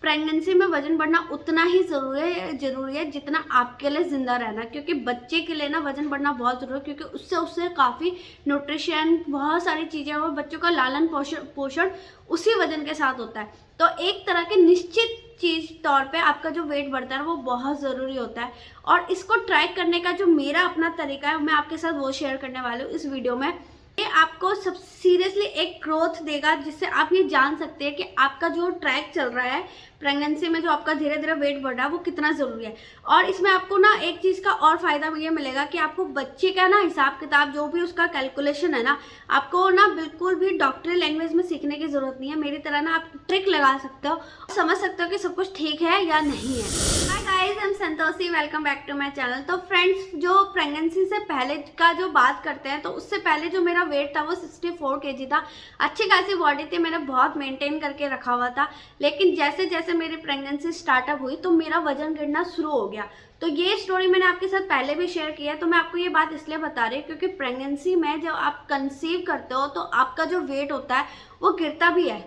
Pregnancy में वजन बढ़ना उतना ही जरूरी है जितना आपके लिए जिंदा रहना, क्योंकि बच्चे के लिए ना वजन बढ़ना बहुत जरूरी है, क्योंकि उससे उससे काफ़ी न्यूट्रिशन, बहुत सारी चीज़ें और बच्चों का लालन पोषण उसी वजन के साथ होता है। तो एक तरह के निश्चित चीज़ तौर पे आपका जो वेट बढ़ता है वो बहुत ज़रूरी होता है, और इसको ट्रैक करने का जो मेरा अपना तरीका है मैं आपके साथ वो शेयर करने वाली हूँ इस वीडियो में। ये आपको सब सीरियसली एक ग्रोथ देगा, जिससे आप ये जान सकते हैं कि आपका जो ट्रैक चल रहा है प्रेगनेंसी में, जो आपका धीरे धीरे वेट बढ़ रहा है वो कितना ज़रूरी है। और इसमें आपको ना एक चीज़ का और फ़ायदा ये मिलेगा कि आपको बच्चे का ना हिसाब किताब जो भी उसका कैलकुलेशन है ना, आपको ना बिल्कुल भी डॉक्टरी लैंग्वेज में सीखने की ज़रूरत नहीं है। मेरी तरह ना आप ट्रिक लगा सकते हो, समझ सकते हो कि सब कुछ ठीक है या नहीं है। Hi guys, I am Santoshi, welcome back to my channel. तो फ्रेंड्स, जो प्रेगनेंसी से पहले का जो बात करते हैं, तो उससे पहले जो मेरा वेट था वो 64 kg था। अच्छी खासी बॉडी थी, मैंने बहुत मेंटेन करके रखा हुआ था। लेकिन जैसे जैसे मेरी प्रेगनेंसी स्टार्टअप हुई तो मेरा वजन गिरना शुरू हो गया। तो ये स्टोरी मैंने आपके साथ पहले भी शेयर किया है, तो मैं आपको ये बात इसलिए बता रही हूँ क्योंकि प्रेगनेंसी में जब आप कंसीव करते हो तो आपका जो वेट होता है वो गिरता भी है।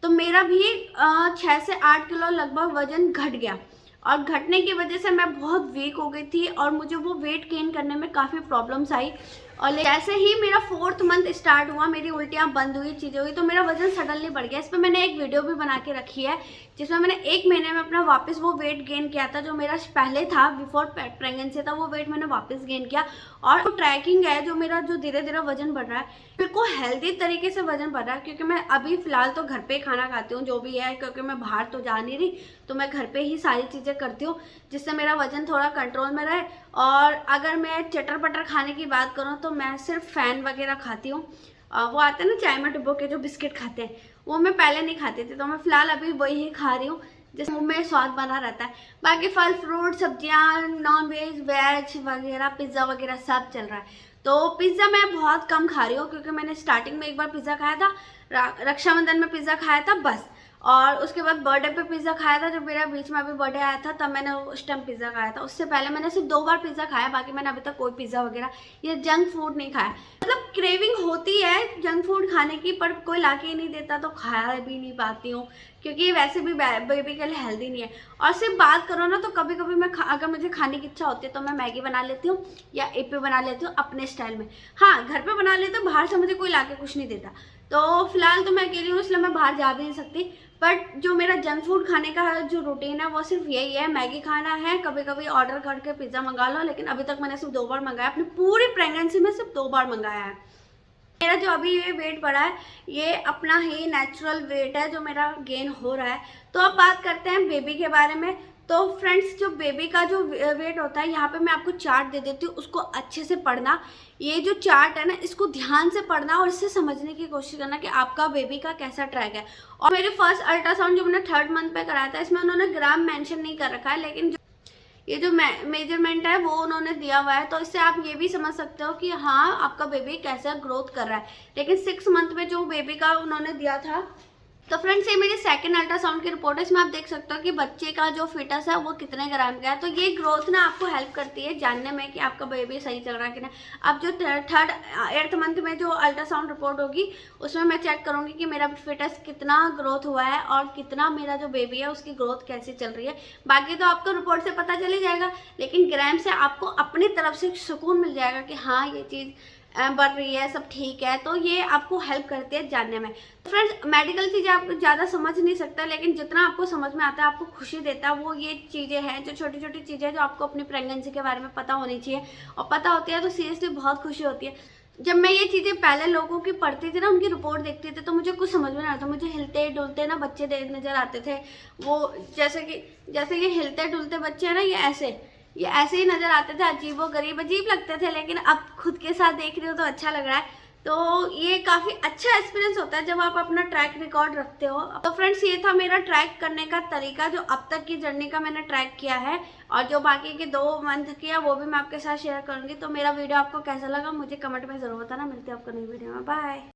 तो मेरा भी 6 से 8 किलो लगभग वजन घट गया, और घटने की वजह से मैं बहुत वीक हो गई थी और मुझे वो वेट गेन करने में काफ़ी प्रॉब्लम्स आई। और जैसे ही मेरा 4th मंथ स्टार्ट हुआ, मेरी उल्टियाँ बंद हुई, चीज़ें हुई, तो मेरा वजन सडनली बढ़ गया। इस पर मैंने एक वीडियो भी बना के रखी है जिसमें मैंने 1 महीने में अपना वापस वो वेट गेन किया था जो मेरा पहले था, बिफोर प्रेगनेंसी था, वो वेट मैंने वापस गेन किया। और जो ट्रैकिंग है, जो मेरा जो धीरे धीरे वजन बढ़ रहा है, बिल्कुल हेल्दी तरीके से वजन बढ़ रहा है, क्योंकि मैं अभी फ़िलहाल तो घर पे खाना खाती हूँ जो भी है, क्योंकि मैं बाहर तो जा नहीं रही, तो मैं घर पे ही सारी चीज़ें करती हूँ जिससे मेरा वजन थोड़ा कंट्रोल में रहे। और अगर मैं चटर पटर खाने की बात करूँ तो मैं सिर्फ फैन वगैरह खाती हूँ। वो आते हैं ना चाय में डुबो के जो बिस्किट खाते हैं, वो मैं पहले नहीं खाती थी, तो मैं फ़िलहाल अभी वही ही खा रही हूँ जिससे मुँह में स्वाद बना रहता है। बाकी फल फ्रूट सब्जियाँ, नॉन वेज वेज वगैरह, पिज़्ज़ा वगैरह सब चल रहा है। तो पिज़्ज़ा मैं बहुत कम खा रही हूँ, क्योंकि मैंने स्टार्टिंग में एक बार पिज़्ज़ा खाया था, रक्षाबंधन में पिज़्ज़ा खाया था बस, और उसके बाद बर्थडे पे पिज़्ज़ा खाया था, जब मेरा बीच में अभी बर्थडे आया था तब मैंने उस टाइम पिज़्ज़ा खाया था। उससे पहले मैंने सिर्फ 2 बार पिज़्ज़ा खाया, बाकी मैंने अभी तक कोई पिज़्ज़ा वगैरह या जंक फूड नहीं खाया। मतलब क्रेविंग होती है जंक फूड खाने की, पर कोई ला के ही नहीं देता तो खाया भी नहीं पाती हूँ, क्योंकि वैसे भी बेबी के लिए हेल्दी नहीं है। और सिर्फ बात करो ना तो कभी कभी मैं अगर मुझे खाने की इच्छा होती है तो मैं मैगी बना लेती हूँ या एपी बना लेती हूँ अपने स्टाइल में। हाँ, घर पे बना लेती हूँ, बाहर से मुझे कोई ला के कुछ नहीं देता। तो फिलहाल तो मैं अकेली हूँ, इसलिए मैं बाहर जा भी नहीं सकती। बट जो मेरा जंक फूड खाने का जो रूटीन है वो सिर्फ यही है, मैगी खाना है, कभी कभी ऑर्डर करके पिज़्ज़ा मंगा लो। लेकिन अभी तक मैंने सिर्फ 2 बार मंगाया, अपनी पूरी प्रेगनेंसी में सिर्फ 2 बार मंगाया है। मेरा जो अभी ये वेट बढ़ा है ये अपना ही नेचुरल वेट है जो मेरा गेन हो रहा है। तो अब बात करते हैं बेबी के बारे में। तो फ्रेंड्स, जो बेबी का जो वेट होता है, यहाँ पे मैं आपको चार्ट दे देती हूँ, उसको अच्छे से पढ़ना। ये जो चार्ट है ना, इसको ध्यान से पढ़ना और इससे समझने की कोशिश करना कि आपका बेबी का कैसा ट्रैक है। और मेरे फर्स्ट अल्ट्रासाउंड जो मैंने 3rd मंथ पे कराया था, इसमें उन्होंने ग्राम मेंशन नहीं कर रखा है, लेकिन ये जो मेजरमेंट है वो उन्होंने दिया हुआ है। तो इससे आप ये भी समझ सकते हो कि हाँ, आपका बेबी कैसा ग्रोथ कर रहा है। लेकिन 6 मंथ में जो बेबी का उन्होंने दिया था, तो फ्रेंड्स ये मेरी सेकंड अल्ट्रासाउंड की रिपोर्ट है। इसमें आप देख सकते हो कि बच्चे का जो फिटस है वो कितने ग्राम का है। तो ये ग्रोथ ना आपको हेल्प करती है जानने में कि आपका बेबी सही चल रहा है कि नहीं। अब जो 8th मंथ में जो अल्ट्रासाउंड रिपोर्ट होगी उसमें मैं चेक करूँगी कि मेरा फिटस कितना ग्रोथ हुआ है और कितना मेरा जो बेबी है उसकी ग्रोथ कैसी चल रही है। बाकी तो आपको रिपोर्ट से पता चल ही जाएगा, लेकिन ग्राम से आपको अपनी तरफ से सुकून मिल जाएगा कि हाँ, ये चीज़ बढ़ रही है, सब ठीक है। तो ये आपको हेल्प करती है जानने में। तो फ्रेंड्स, मेडिकल चीज़ें आप ज़्यादा समझ नहीं सकता, लेकिन जितना आपको समझ में आता है, आपको खुशी देता है, वो ये चीज़ें हैं, जो छोटी छोटी चीज़ें जो आपको अपनी प्रेगनेंसी के बारे में पता होनी चाहिए। और पता होती है तो सीरियसली बहुत खुशी होती है। जब मैं ये चीज़ें पहले लोगों की पढ़ती थी ना, उनकी रिपोर्ट देखती थी, तो मुझे कुछ समझ में नहीं आता। मुझे हिलते डुलते ना बच्चे नजर आते थे, वो जैसे ये हिलते डुलते बच्चे हैं ना, ये ऐसे ही नज़र आते थे, अजीब लगते थे। लेकिन अब खुद के साथ देख रही हो तो अच्छा लग रहा है। तो ये काफ़ी अच्छा एक्सपीरियंस होता है जब आप अपना ट्रैक रिकॉर्ड रखते हो। तो फ्रेंड्स, ये था मेरा ट्रैक करने का तरीका, जो अब तक की जर्नी का मैंने ट्रैक किया है। और जो बाकी के 2 मंथ किया वो भी मैं आपके साथ शेयर करूँगी। तो मेरा वीडियो आपको कैसा लगा मुझे कमेंट में ज़रूर बताना। मिलती है आपको नई वीडियो में, बाय।